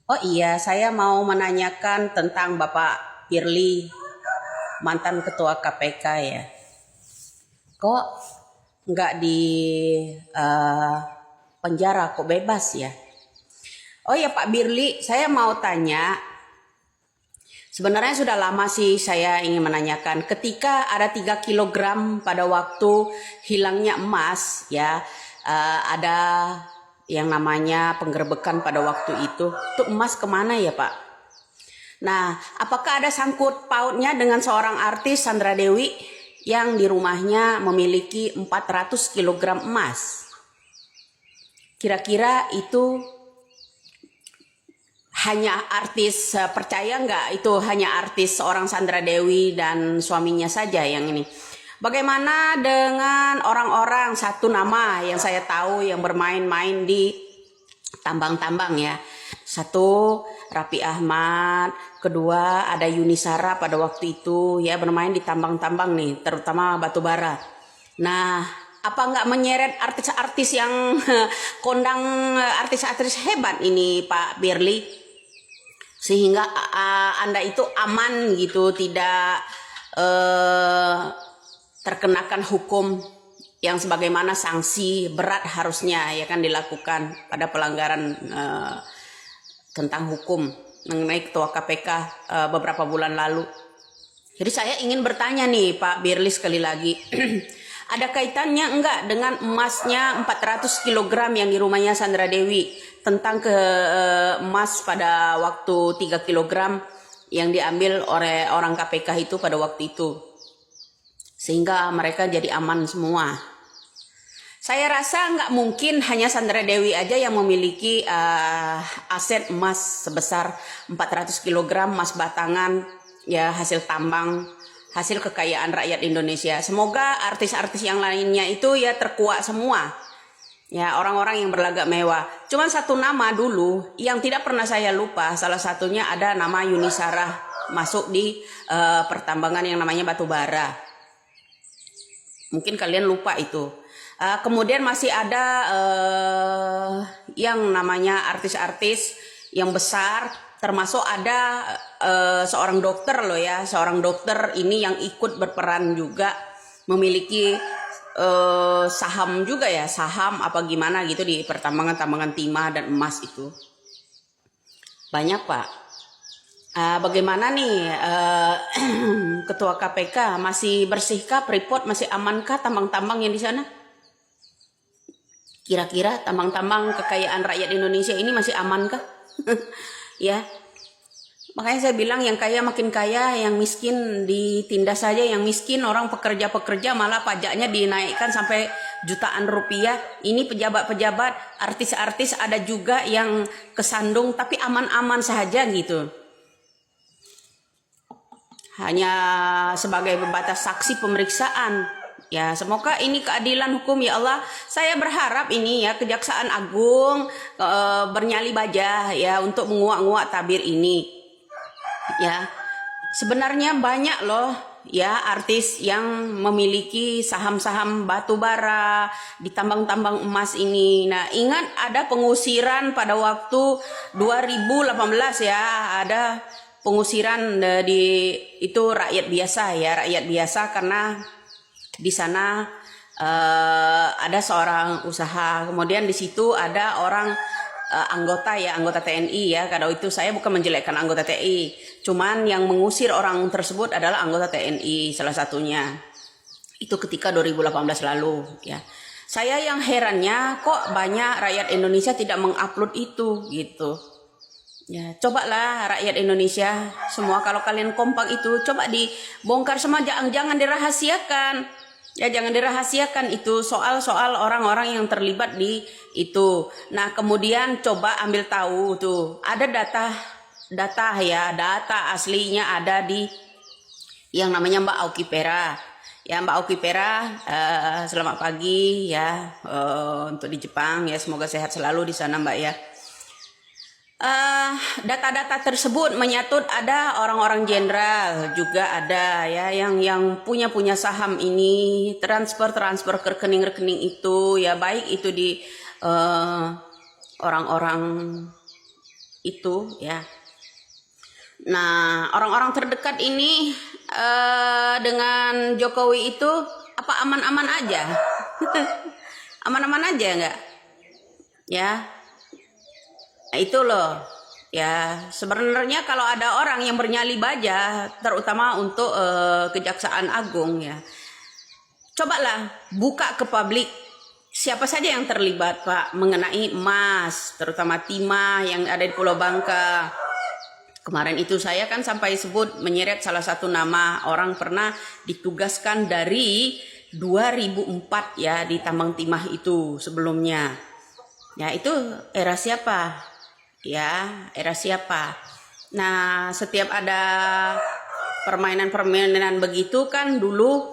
Oh iya, saya mau menanyakan tentang Bapak Firly, mantan Ketua KPK ya. Kok nggak di eh, penjara, kok bebas ya? Oh ya Pak Firly, saya mau tanya, sebenarnya sudah lama sih saya ingin menanyakan, ketika ada 3 kilogram pada waktu hilangnya emas ya, ada yang namanya penggerbekan pada waktu itu emas kemana ya Pak? Nah, apakah ada sangkut pautnya dengan seorang artis Sandra Dewi yang di rumahnya memiliki 400 kilogram emas? Kira-kira itu hanya artis, percaya nggak itu hanya artis seorang Sandra Dewi dan suaminya saja yang ini? Bagaimana dengan orang-orang satu nama yang saya tahu yang bermain-main di tambang-tambang ya? Satu, Raffi Ahmad. Kedua, ada Yuni Shara pada waktu itu ya bermain di tambang-tambang nih, terutama batu bara. Nah, apa nggak menyeret artis-artis yang kondang, artis-artis hebat ini Pak Firly, sehingga Anda itu aman gitu, tidak terkenakan hukum yang sebagaimana sanksi berat harusnya ya kan dilakukan pada pelanggaran tentang hukum mengenai Ketua KPK beberapa bulan lalu. Jadi saya ingin bertanya nih Pak Firly sekali lagi, ada kaitannya enggak dengan emasnya 400 kilogram yang di rumahnya Sandra Dewi, tentang emas pada waktu 3 kilogram yang diambil oleh orang KPK itu pada waktu itu, sehingga mereka jadi aman semua. Saya rasa nggak mungkin hanya Sandra Dewi aja yang memiliki aset emas sebesar 400 kilogram emas batangan ya, hasil tambang, hasil kekayaan rakyat Indonesia. Semoga artis-artis yang lainnya itu ya terkuak semua. Ya, orang-orang yang berlagak mewah. Cuman satu nama dulu yang tidak pernah saya lupa, salah satunya ada nama Yuni Shara masuk di pertambangan yang namanya batu bara. Mungkin kalian lupa itu. Kemudian masih ada yang namanya artis-artis yang besar, termasuk ada seorang dokter loh ya, seorang dokter ini yang ikut berperan juga, memiliki saham juga ya, saham apa gimana gitu di pertambangan timah dan emas itu. Banyak Pak. Bagaimana nih Ketua KPK, masih bersihkah Freeport, masih amankah tambang-tambang yang di sana? Kira-kira tambang-tambang kekayaan rakyat Indonesia ini masih amankah? Ya, makanya saya bilang yang kaya makin kaya, yang miskin ditindas saja. Yang miskin orang pekerja-pekerja malah pajaknya dinaikkan sampai jutaan rupiah. Ini pejabat-pejabat, artis-artis ada juga yang kesandung tapi aman-aman saja gitu. Hanya sebagai batas saksi pemeriksaan. Ya, semoga ini keadilan hukum ya Allah. Saya berharap ini ya Kejaksaan Agung bernyali baja ya untuk menguak-nguak tabir ini. Ya, sebenarnya banyak loh ya artis yang memiliki saham-saham batu bara di tambang-tambang emas ini. Nah, ingat ada pengusiran pada waktu 2018 ya, ada pengusiran di itu rakyat biasa ya, rakyat biasa, karena di sana ada seorang usaha, kemudian di situ ada orang anggota ya, anggota TNI ya. Kalau itu saya bukan menjelekkan anggota TNI, cuman yang mengusir orang tersebut adalah anggota TNI salah satunya. Itu ketika 2018 lalu ya. Saya yang herannya kok banyak rakyat Indonesia tidak mengupload itu gitu. Ya, cobalah rakyat Indonesia semua, kalau kalian kompak itu coba dibongkar semua, jangan dirahasiakan. Ya, jangan dirahasiakan itu soal-soal orang-orang yang terlibat di itu. Nah, kemudian coba ambil tahu tuh, ada data ya, data aslinya ada di yang namanya Mbak Auky Pera. Ya, Mbak Auky Pera, selamat pagi ya untuk di Jepang ya, semoga sehat selalu di sana Mbak ya. Data-data tersebut menyatut ada orang-orang jenderal juga ada ya yang punya saham ini, transfer ke rekening itu ya, baik itu di orang-orang itu ya. Nah, orang-orang terdekat ini dengan Jokowi itu apa aman-aman aja? Aman-aman aja enggak? Ya, nah, itu loh. Ya, sebenarnya kalau ada orang yang bernyali baja, terutama untuk Kejaksaan Agung ya, cobalah buka ke publik siapa saja yang terlibat Pak mengenai emas, terutama timah yang ada di Pulau Bangka. Kemarin itu saya kan sampai sebut menyeret salah satu nama orang pernah ditugaskan dari 2004 ya di tambang timah itu sebelumnya. Ya itu era siapa? Ya era siapa? Nah setiap ada permainan-permainan begitu kan dulu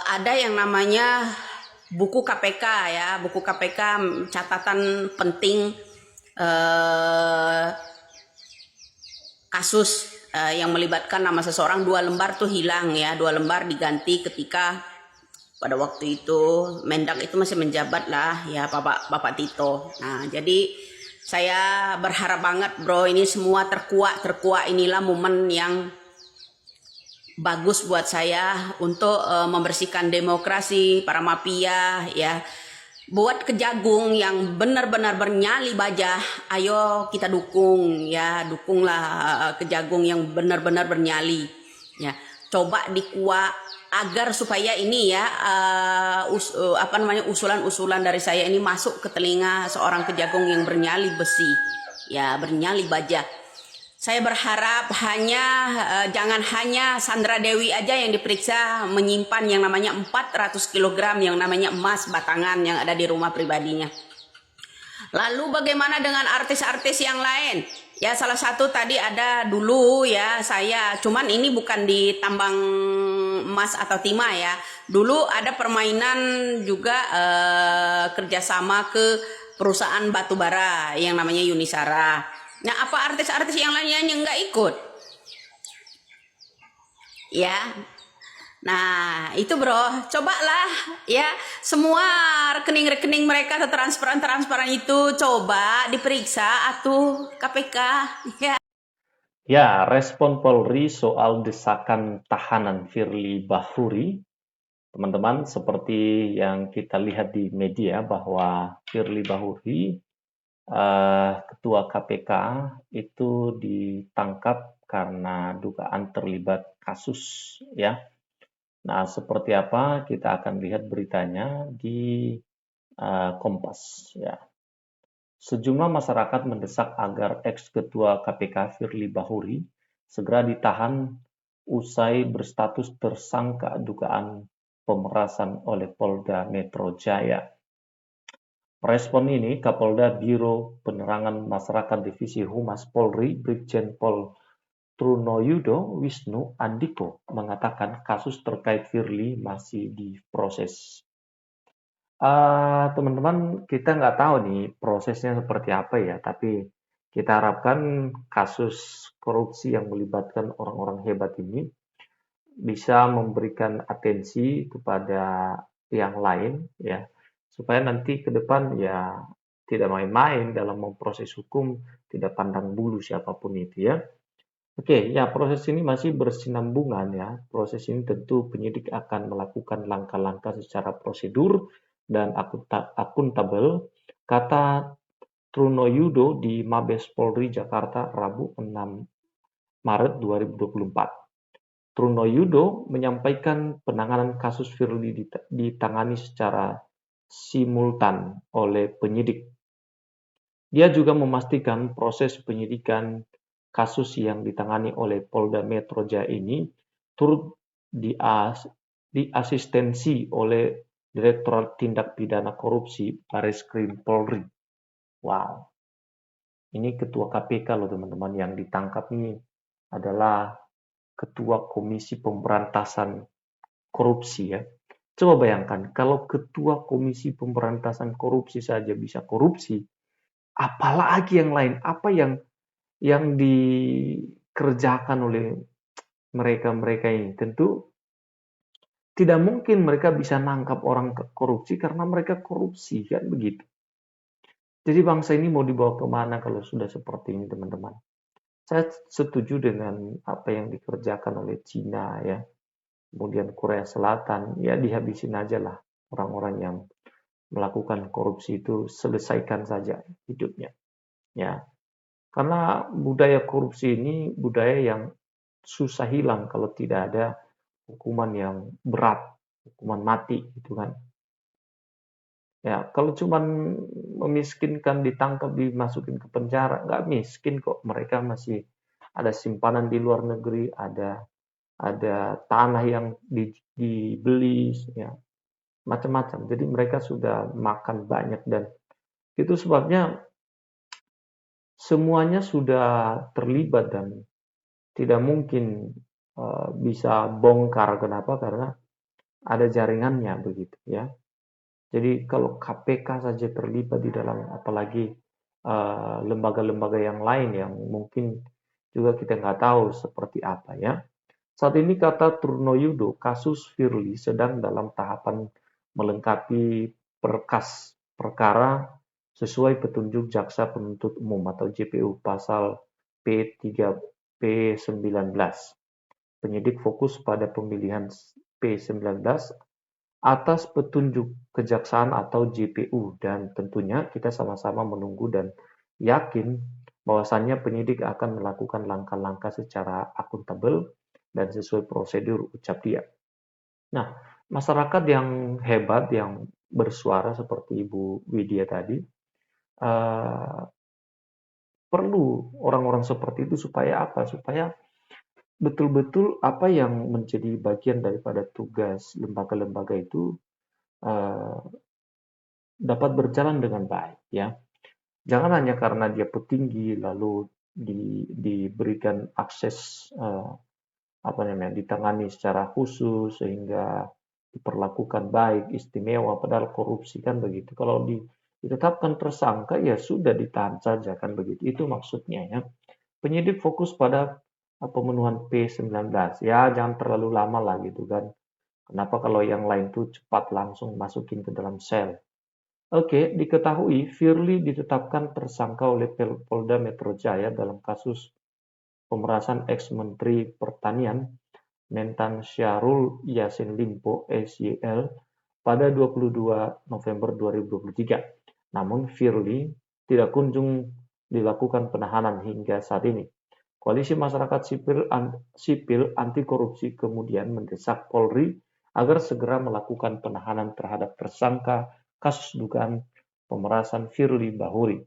ada yang namanya buku KPK ya, buku KPK catatan penting kasus yang melibatkan nama seseorang, 2 lembar tuh hilang ya, 2 lembar diganti ketika pada waktu itu Mendak itu masih menjabat lah ya Bapak Tito. Nah jadi saya berharap banget bro ini semua terkuak inilah momen yang bagus buat saya untuk membersihkan demokrasi para mafia ya. Buat Kejagung yang benar-benar bernyali baja, ayo kita dukung ya, dukunglah Kejagung yang benar-benar bernyali ya. Coba dikuak agar supaya ini ya usulan-usulan dari saya ini masuk ke telinga seorang Kejagung yang bernyali besi ya, bernyali baja. Saya berharap jangan hanya Sandra Dewi aja yang diperiksa menyimpan yang namanya 400 kg yang namanya emas batangan yang ada di rumah pribadinya. Lalu bagaimana dengan artis-artis yang lain? Ya salah satu tadi ada dulu ya saya, cuman ini bukan di tambang emas atau timah ya. Dulu ada permainan juga kerjasama ke perusahaan batubara yang namanya Yunisara. Nah, apa artis-artis yang lainnya yang nggak ikut? Ya, nah itu bro, cobalah ya semua rekening-rekening mereka atau transparan itu coba diperiksa atau KPK ya. Ya, respon Polri soal desakan tahanan Firly Bahuri, teman-teman, seperti yang kita lihat di media bahwa Firly Bahuri, Ketua KPK itu ditangkap karena dugaan terlibat kasus, ya. Nah, seperti apa kita akan lihat beritanya di Kompas, ya. Sejumlah masyarakat mendesak agar ex-ketua KPK Firly Bahuri segera ditahan usai berstatus tersangka dugaan pemerasan oleh Polda Metro Jaya. Merespon ini, Kapolda Biro Penerangan Masyarakat Divisi Humas Polri, Brigjen Pol Trunoyudo Wisnu Andiko mengatakan kasus terkait Firly masih diproses. Teman-teman, kita nggak tahu nih prosesnya seperti apa ya, tapi kita harapkan kasus korupsi yang melibatkan orang-orang hebat ini bisa memberikan atensi kepada yang lain ya, supaya nanti ke depan ya tidak main-main dalam memproses hukum, tidak pandang bulu siapapun itu ya. Oke, ya proses ini masih bersinambungan ya. Proses ini tentu penyidik akan melakukan langkah-langkah secara prosedur dan akuntabel, kata Trunoyudo di Mabes Polri Jakarta Rabu 6 Maret 2024. Trunoyudo menyampaikan penanganan kasus Firly ditangani secara simultan oleh penyidik. Dia juga memastikan proses penyidikan kasus yang ditangani oleh Polda Metro Jaya ini turut diasistensi oleh Direktorat Tindak Pidana Korupsi Bareskrim Polri. Wow, ini ketua KPK loh teman-teman, yang ditangkap ini adalah ketua Komisi Pemberantasan Korupsi ya. Coba bayangkan kalau ketua Komisi Pemberantasan Korupsi saja bisa korupsi, apalagi yang lain, apa yang dikerjakan oleh mereka-mereka ini. Tentu tidak mungkin mereka bisa nangkap orang korupsi karena mereka korupsi, kan begitu. Jadi bangsa ini mau dibawa kemana kalau sudah seperti ini, teman-teman? Saya setuju dengan apa yang dikerjakan oleh Cina ya, kemudian Korea Selatan, ya dihabisin aja lah orang-orang yang melakukan korupsi itu, selesaikan saja hidupnya. Ya, karena budaya korupsi ini budaya yang susah hilang kalau tidak ada hukuman yang berat, hukuman mati gitu kan. Ya, kalau cuman memiskinkan, ditangkap, dimasukin ke penjara, nggak miskin kok. Mereka masih ada simpanan di luar negeri, ada tanah yang dibeli, ya, macam-macam. Jadi mereka sudah makan banyak dan itu sebabnya semuanya sudah terlibat dan tidak mungkin bisa bongkar. Kenapa? Karena ada jaringannya begitu ya. Jadi kalau KPK saja terlibat di dalam, apalagi lembaga-lembaga yang lain yang mungkin juga kita nggak tahu seperti apa ya. Saat ini kata Trunoyudo, kasus Firly sedang dalam tahapan melengkapi berkas perkara sesuai petunjuk Jaksa Penuntut Umum atau JPU pasal P3 P19. Penyidik fokus pada pemilihan P19 atas petunjuk kejaksaan atau JPU dan tentunya kita sama-sama menunggu dan yakin bahwasannya penyidik akan melakukan langkah-langkah secara akuntabel dan sesuai prosedur, ucap dia. Nah, masyarakat yang hebat yang bersuara seperti Ibu Widya tadi uh, perlu orang-orang seperti itu supaya apa? Supaya betul-betul apa yang menjadi bagian daripada tugas lembaga-lembaga itu uh, dapat berjalan dengan baik ya. Jangan hanya karena dia petinggi lalu diberikan akses apa namanya ditangani secara khusus sehingga diperlakukan baik istimewa padahal korupsi kan begitu. Kalau ditetapkan tersangka ya sudah ditahan saja kan begitu. Itu maksudnya ya. Penyidik fokus pada pemenuhan P19. Ya jangan terlalu lama lah gitu kan. Kenapa kalau yang lain tuh cepat langsung masukin ke dalam sel? Oke, diketahui Firly ditetapkan tersangka oleh Polda Metro Jaya dalam kasus pemerasan ex-Menteri Pertanian Mentan Syahrul Yassin Limpo (SYL) pada 22 November 2023. Namun Firly tidak kunjung dilakukan penahanan hingga saat ini. Koalisi Masyarakat Sipil Anti Korupsi kemudian mendesak Polri agar segera melakukan penahanan terhadap tersangka kasus dugaan pemerasan Firly Bahuri.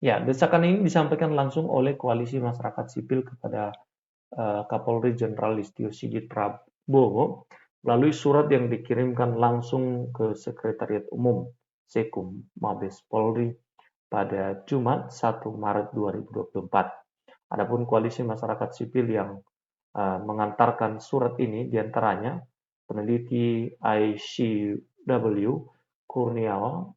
Ya, desakan ini disampaikan langsung oleh Koalisi Masyarakat Sipil kepada Kapolri Jenderal Listio Sigit Prabowo melalui surat yang dikirimkan langsung ke Sekretariat Umum Sekum Mabes Polri pada Jumat 1 Maret 2024. Adapun koalisi masyarakat sipil yang mengantarkan surat ini diantaranya peneliti ICW Kurniawan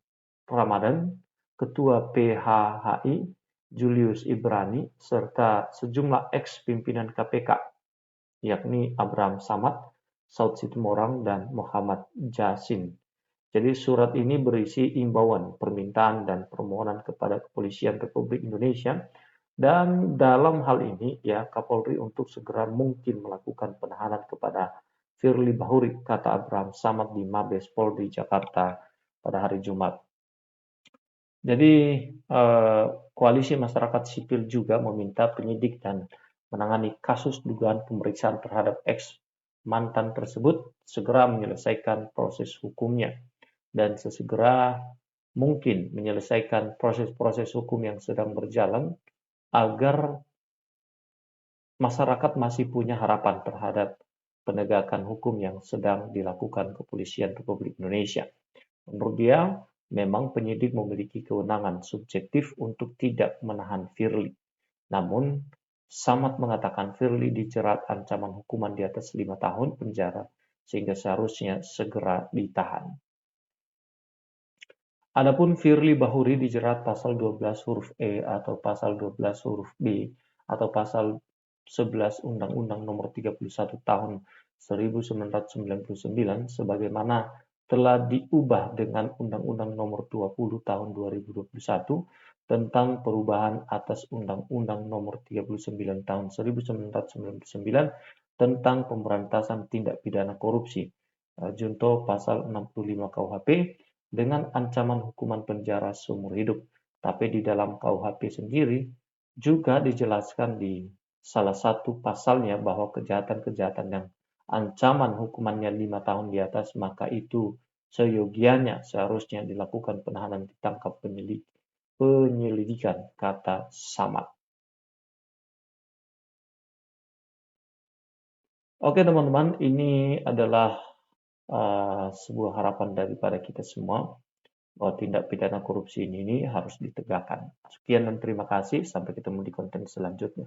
Ramadan, Ketua PHHI Julius Ibrani, serta sejumlah ex-pimpinan KPK, yakni Abraham Samad, Saud Situmorang, dan Muhammad Jasin. Jadi surat ini berisi imbauan, permintaan, dan permohonan kepada Kepolisian Republik Indonesia dan dalam hal ini ya Kapolri untuk segera mungkin melakukan penahanan kepada Firly Bahuri, kata Abraham Samad di Mabes Polri Jakarta pada hari Jumat. Jadi koalisi masyarakat sipil juga meminta penyidik dan menangani kasus dugaan pemeriksaan terhadap ex mantan tersebut segera menyelesaikan proses hukumnya dan sesegera mungkin menyelesaikan proses-proses hukum yang sedang berjalan agar masyarakat masih punya harapan terhadap penegakan hukum yang sedang dilakukan Kepolisian Republik Indonesia. Menurut dia, memang penyidik memiliki kewenangan subjektif untuk tidak menahan Firly. Namun, Samad mengatakan Firly dijerat ancaman hukuman di atas 5 tahun penjara sehingga seharusnya segera ditahan. Adapun Firly Bahuri dijerat pasal 12 huruf E atau pasal 12 huruf B atau pasal 11 Undang-Undang Nomor 31 Tahun 1999 sebagaimana telah diubah dengan Undang-Undang Nomor 20 Tahun 2021 tentang perubahan atas Undang-Undang Nomor 39 Tahun 1999 tentang pemberantasan tindak pidana korupsi, junto pasal 65 KUHP dengan ancaman hukuman penjara seumur hidup. Tapi di dalam KUHP sendiri juga dijelaskan di salah satu pasalnya bahwa kejahatan-kejahatan yang ancaman hukumannya 5 tahun di atas, maka itu seharusnya dilakukan penahanan ditangkap penyelidikan, kata Samad. Oke teman-teman, ini adalah sebuah harapan daripada kita semua bahwa tindak pidana korupsi ini harus ditegakkan. Sekian dan terima kasih, sampai ketemu di konten selanjutnya.